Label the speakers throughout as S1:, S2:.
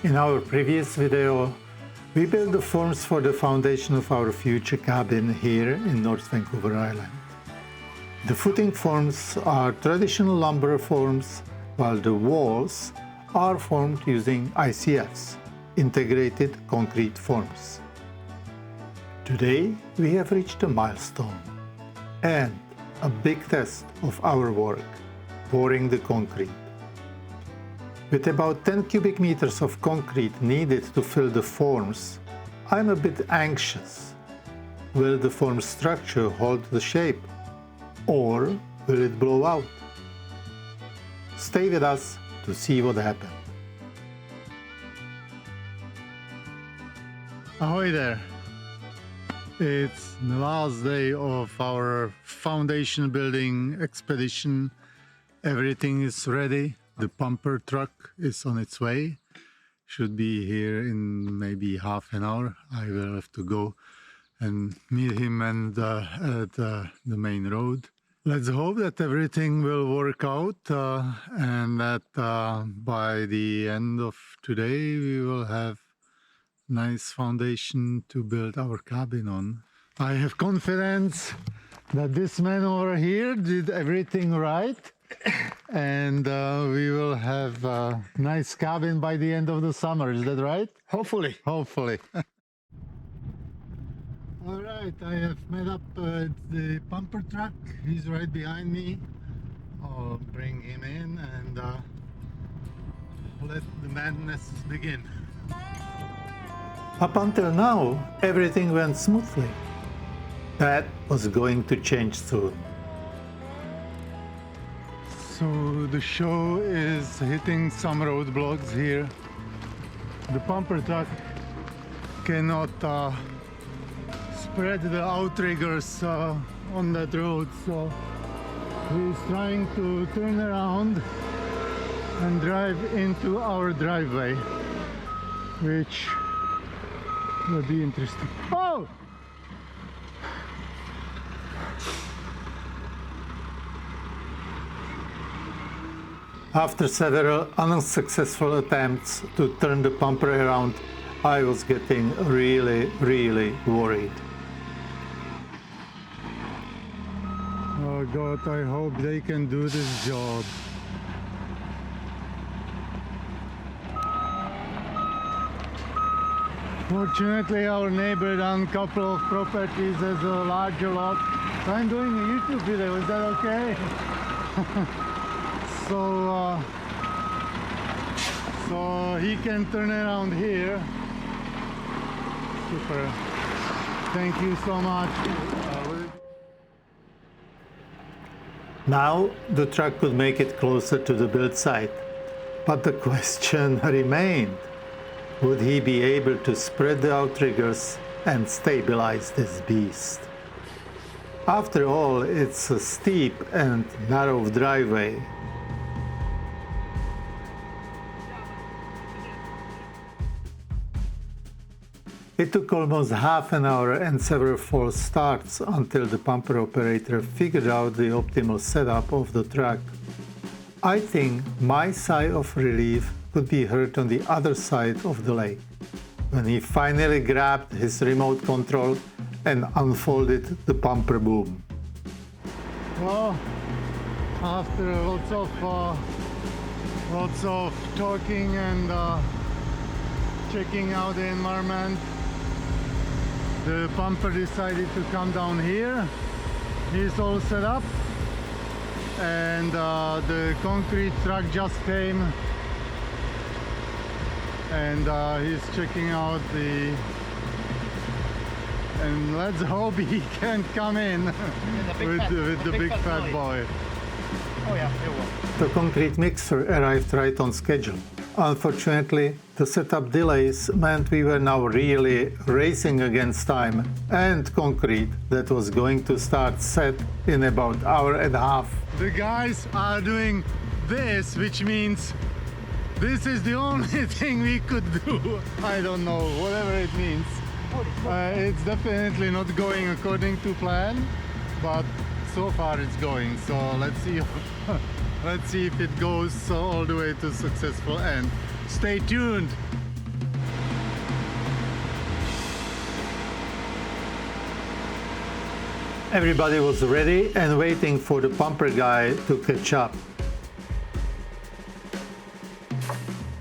S1: In our previous video, we built the forms for the foundation of our future cabin here in North Vancouver Island. The footing forms are traditional lumber forms, while the walls are formed using ICFs, integrated concrete forms. Today we have reached a milestone and a big test of our work, pouring the concrete. With about 10 cubic meters of concrete needed to fill the forms, I'm a bit anxious. Will the form structure hold the shape, or will it blow out? Stay with us to see what happened. Ahoy there! It's the last day of our foundation building expedition. Everything is ready. The pumper truck is on its way. Should be here in maybe half an hour. I will have to go and meet him and at the main road. Let's hope that everything will work out and that by the end of today we will have nice foundation to build our cabin on. I have confidence that this man over here did everything right, and we will have a nice cabin by the end of the summer. Is that right?
S2: Hopefully.
S1: Hopefully. All right, I have met up the pumper truck. He's right behind me. I'll bring him in and let the madness begin. Up until now, everything went smoothly. That was going to change soon. So the show is hitting some roadblocks here. The pumper truck cannot spread the outriggers on that road, so he's trying to turn around and drive into our driveway, which will be interesting. Oh! After several unsuccessful attempts to turn the pumper around, I was getting really worried. Oh God, I hope they can do this job. Fortunately, our neighbor on a couple of properties has a larger lot. I'm doing a YouTube video, is that okay? So he can turn around here. Super. Thank you so much. Now the truck could make it closer to the build site, but the question remained. Would he be able to spread the outriggers and stabilize this beast? After all, it's a steep and narrow driveway. It took almost half an hour and several false starts until the pumper operator figured out the optimal setup of the truck. I think my sigh of relief could be heard on the other side of the lake, when he finally grabbed his remote control and unfolded the pumper boom. Well, after lots of talking and checking out the environment, the pumper decided to come down here. He's all set up, and the concrete truck just came, and he's checking out and let's hope he can come in with the big fat boy.
S2: Oh yeah, it will.
S1: The concrete mixer arrived right on schedule. Unfortunately, the setup delays meant we were now really racing against time and concrete that was going to start set in about an hour and a half. The guys are doing this, which means this is the only thing we could do. I don't know, whatever it means. It's definitely not going according to plan, but so far it's going. So let's see. Let's see if it goes all the way to successful end. Stay tuned. Everybody was ready and waiting for the pumper guy to catch up.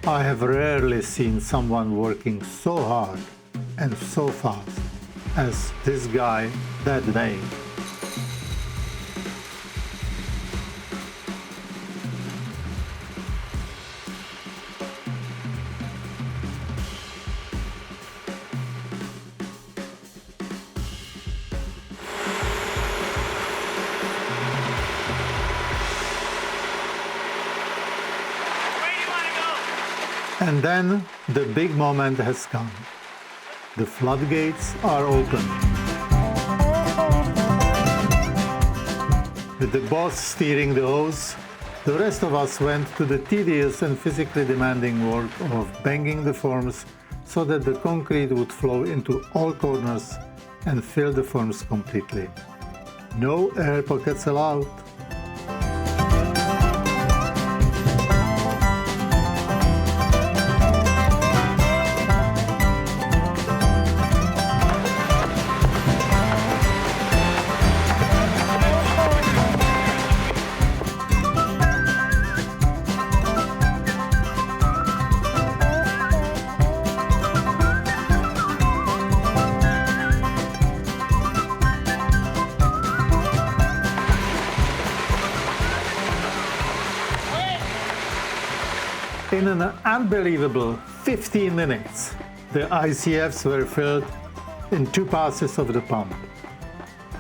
S1: I have rarely seen someone working so hard and so fast as this guy that day. And then the big moment has come. The floodgates are open. With the boss steering the hose, the rest of us went to the tedious and physically demanding work of banging the forms so that the concrete would flow into all corners and fill the forms completely. No air pockets allowed. In an unbelievable 15 minutes, the ICFs were filled in 2 passes of the pump.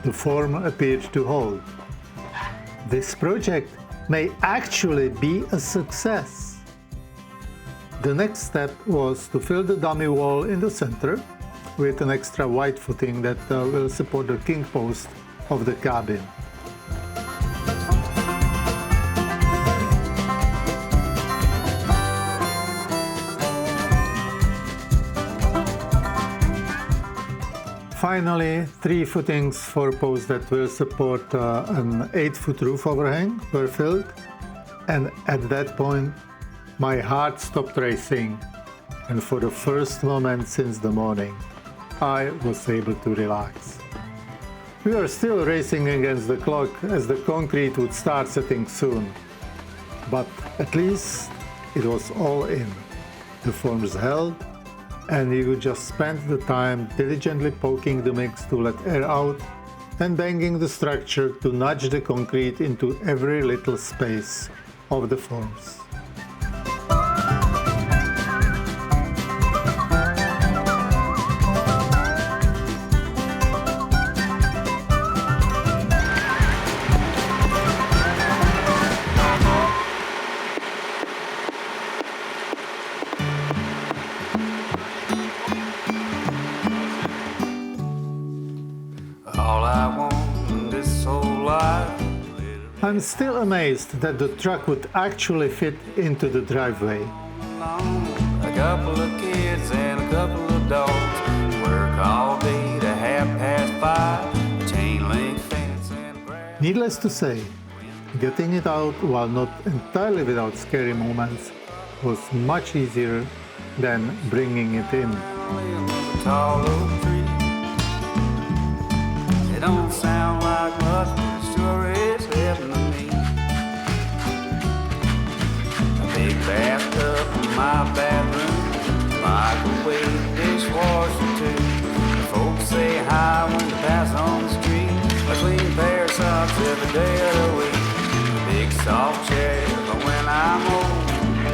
S1: The form appeared to hold. This project may actually be a success. The next step was to fill the dummy wall in the center with an extra wide footing that will support the king post of the cabin. Finally, 3 footings for posts that will support an 8-foot roof overhang were filled, and at that point my heart stopped racing, and for the first moment since the morning I was able to relax. We were still racing against the clock as the concrete would start setting soon, but at least it was all in. The forms held, and you could just spend the time diligently poking the mix to let air out and banging the structure to nudge the concrete into every little space of the forms. I'm still amazed that the truck would actually fit into the driveway.
S3: A couple of kids and a couple of dogs work all day to 5:30. Chain link fence and grass.
S1: Needless to say, getting it out while not entirely without scary moments was much easier than bringing it in.
S3: Tall oak tree. It don't sound like much, but it sure is heaven to me. A big bathtub in my bedroom, microwave, dishwasher too. Folks say hi when they pass on the street. A clean pair of socks every day of the week. A big soft chair for when I'm old.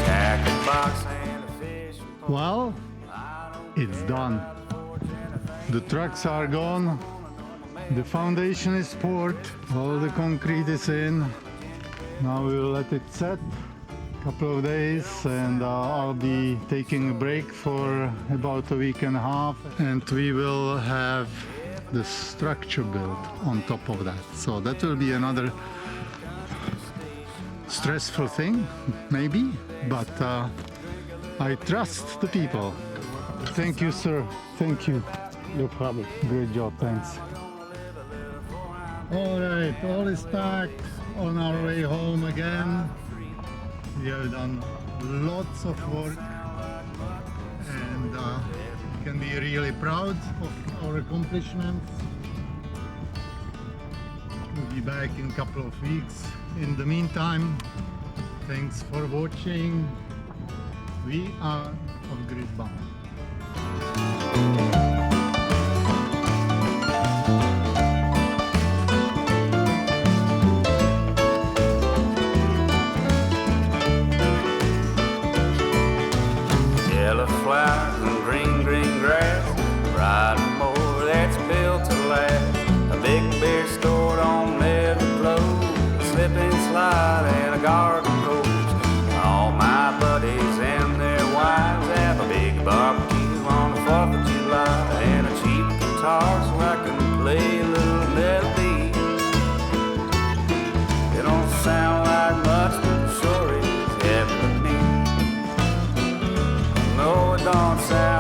S3: Tackle box and a fish.
S1: Well, it's done. The trucks are gone. The foundation is poured. All the concrete is in. Now we will let it set a couple of days, and I'll be taking a break for about a week and a half, and we will have the structure built on top of that. So that will be another stressful thing, maybe, but I trust the people. Thank you, sir. Thank you.
S2: No problem.
S1: Great job, thanks. All right, all is packed, on our way home again. We have done lots of work, and we can be really proud of our accomplishments. We'll be back in a couple of weeks. In the meantime, thanks for watching. We are of Gridbound.
S3: Yellow flowers and green, green grass, riding mower that's built to last. A big beer stored on every clothes, a slip and slide and a garden hose. All my buddies and their wives have a big barbecue on the 4th of July and a cheap guitar so I can play a little melody. It don't sound like much, but it sure is happening. No, it don't sound